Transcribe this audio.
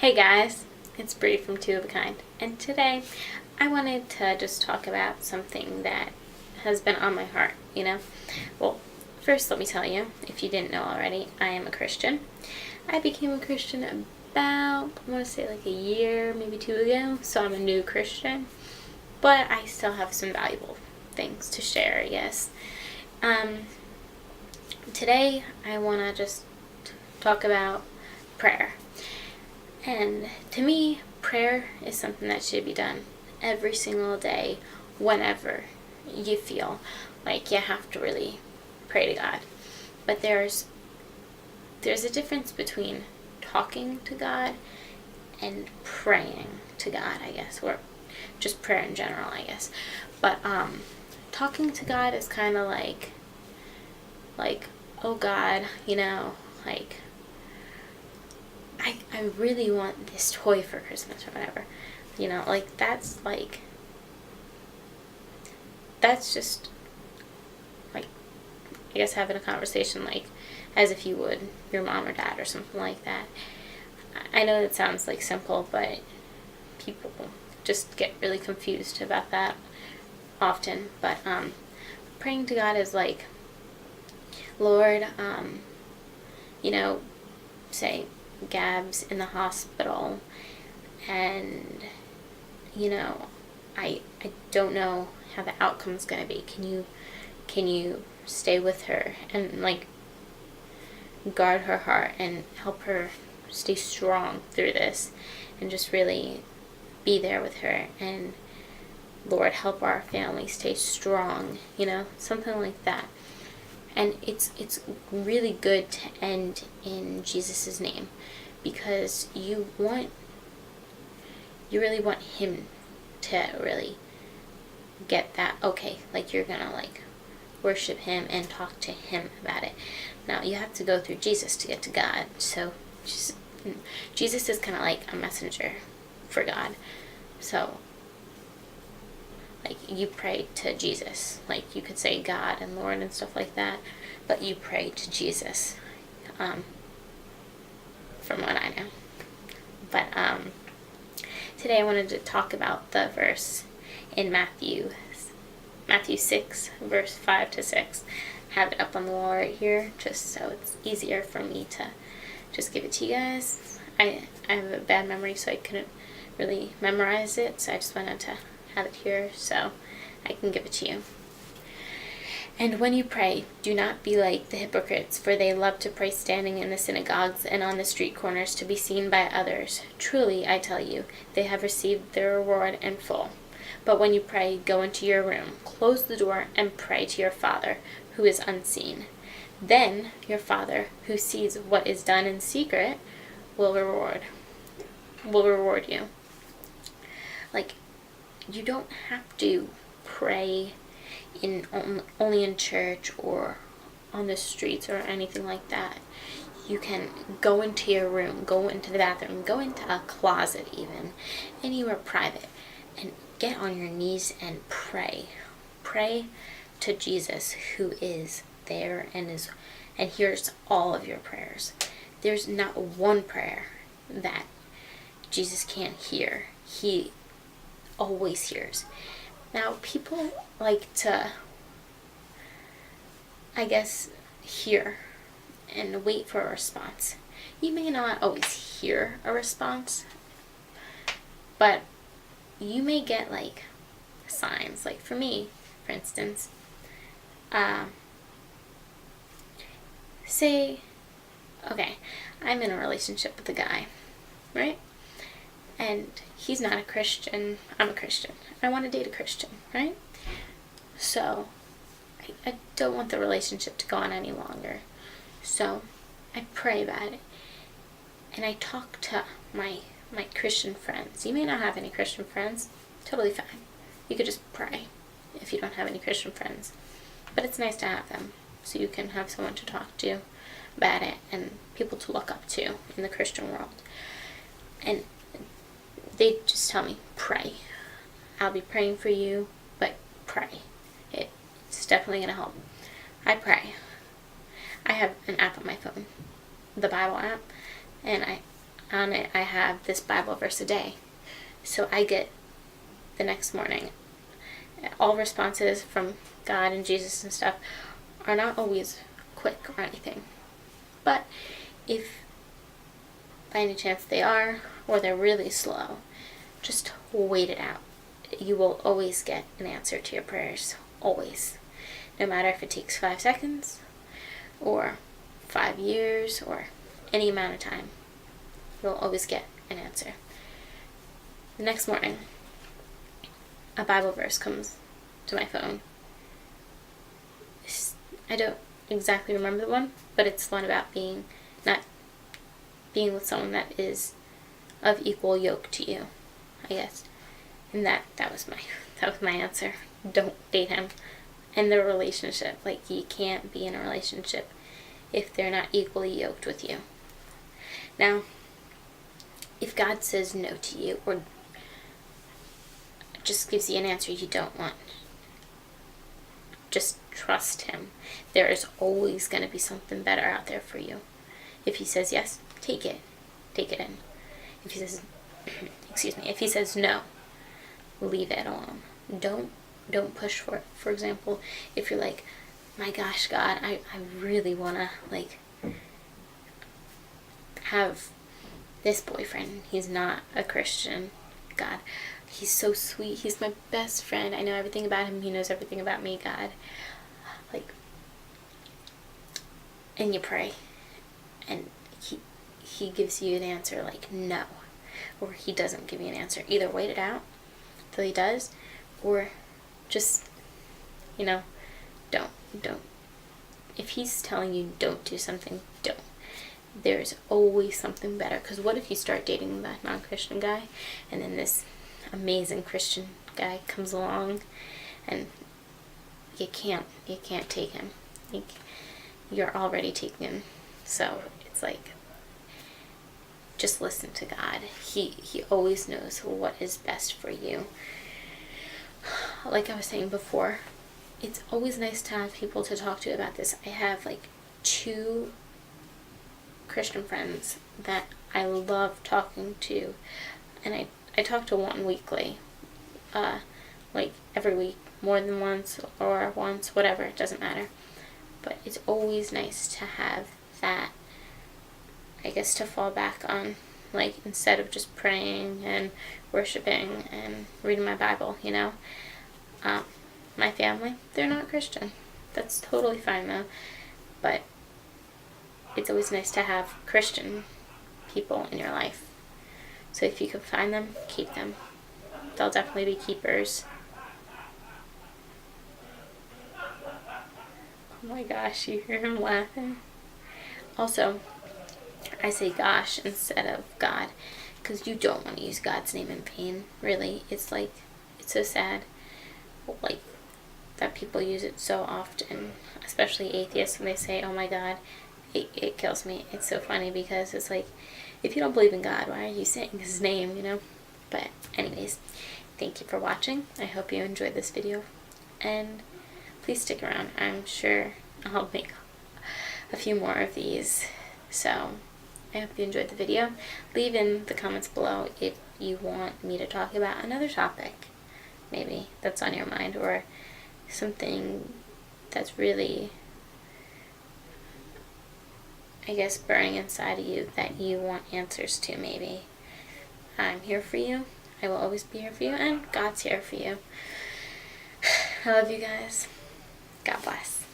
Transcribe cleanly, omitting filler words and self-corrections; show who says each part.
Speaker 1: Hey guys, it's Bree from Two of a Kind, and today I wanted to just talk about something that has been on my heart, Well, first let me tell you, if you didn't know already, I am a Christian. I became a Christian about, I want to say like a year, maybe two ago, so I'm a new Christian, but I still have some valuable things to share, yes. Today I want to just talk about prayer. And to me, prayer is something that should be done every single day, whenever you feel like you have to really pray to God. But there's a difference between talking to God and praying to God, I guess, or just prayer in general, I guess. But talking to God is kind of like, oh God, like, I really want this toy for Christmas or whatever. That's just, like, I guess having a conversation, like, as if you would your mom or dad or something like that. I know it sounds, like, simple, but people just get really confused about that often. But, praying to God is like, Lord, say, Gab's in the hospital, and I don't know how the outcome's gonna be. Can you stay with her and like guard her heart and help her stay strong through this, and just really be there with her, and Lord, help our family stay strong, something like that. And it's really good to end in Jesus' name, because you really want him to really get that, okay, like you're gonna like worship him and talk to him about it. Now you have to go through Jesus to get to God, so Jesus is kind of like a messenger for God. So like you pray to Jesus, like you could say God and Lord and stuff like that, but you pray to Jesus, from what I know. But today I wanted to talk about the verse in Matthew 6, verse 5 to 6. I have it up on the wall right here, just so it's easier for me to just give it to you guys. I have a bad memory, so I couldn't really memorize it, so I just wanted to have it here so I can give it to you. And when you pray, do not be like the hypocrites, for they love to pray standing in the synagogues and on the street corners to be seen by others. Truly, I tell you, they have received their reward in full. But when you pray, go into your room, close the door, and pray to your Father, who is unseen. Then your Father, who sees what is done in secret, will reward you. Like, you don't have to pray only in church or on the streets or anything like that. You can go into your room, go into the bathroom, go into a closet even, anywhere private, and get on your knees and pray. Pray to Jesus, who is there and hears all of your prayers. There's not one prayer that Jesus can't hear. He always hears. Now, people like to, I guess, hear and wait for a response. You may not always hear a response, but you may get like signs. Like for me, for instance, say, okay, I'm in a relationship with a guy, right? And he's not a Christian, I'm a Christian. I want to date a Christian, right? So, I don't want the relationship to go on any longer. So, I pray about it. And I talk to my Christian friends. You may not have any Christian friends. Totally fine. You could just pray if you don't have any Christian friends. But it's nice to have them, so you can have someone to talk to about it and people to look up to in the Christian world. And they just tell me, pray. I'll be praying for you, but pray. It's definitely going to help. I pray. I have an app on my phone, the Bible app, and on it I have this Bible verse a day. So I get the next morning. All responses from God and Jesus and stuff are not always quick or anything. But if by any chance they are, or they're really slow, just wait it out. You will always get an answer to your prayers. Always. No matter if it takes 5 seconds, or 5 years, or any amount of time. You'll always get an answer. The next morning, a Bible verse comes to my phone. I don't exactly remember the one, but it's one about not being with someone that is of equal yoke to you, I guess. And that was my answer. Don't date him. End the relationship. Like, you can't be in a relationship if they're not equally yoked with you. Now, if God says no to you, or just gives you an answer you don't want, just trust him. There is always going to be something better out there for you. If he says yes, take it. Take it in. If he says, if he says no, leave it alone. Don't push for it. For example, if you're like, my gosh, God, I really want to, like, have this boyfriend. He's not a Christian. God, he's so sweet. He's my best friend. I know everything about him. He knows everything about me, God. Like, and you pray, and he gives you an answer like no, or he doesn't give you an answer. Either wait it out till he does, or just, don't. If he's telling you don't do something, don't. There's always something better. Because what if you start dating that non-Christian guy, and then this amazing Christian guy comes along, and you can't take him. You're already taken. So it's like, just listen to God. He always knows what is best for you. Like I was saying before, it's always nice to have people to talk to about this. I have like 2 Christian friends that I love talking to, and I talk to one weekly, like every week, more than once or once, whatever, it doesn't matter. But it's always nice to have that, I guess, to fall back on, like, instead of just praying and worshiping and reading my Bible, My family, they're not Christian. That's totally fine though. But it's always nice to have Christian people in your life. So if you can find them, keep them. They'll definitely be keepers. Oh my gosh, you hear him laughing? Also, I say gosh instead of God, because you don't want to use God's name in vain. Really, it's so sad, like, that people use it so often, especially atheists, when they say, oh my God. It kills me. It's so funny, because it's like, if you don't believe in God, why are you saying his name, But anyways, thank you for watching. I hope you enjoyed this video, and please stick around. I'm sure I'll make a few more of these. So I hope you enjoyed the video. Leave in the comments below if you want me to talk about another topic, maybe, that's on your mind, or something that's really, I guess, burning inside of you that you want answers to, maybe. I'm here for you. I will always be here for you, and God's here for you. I love you guys. God bless.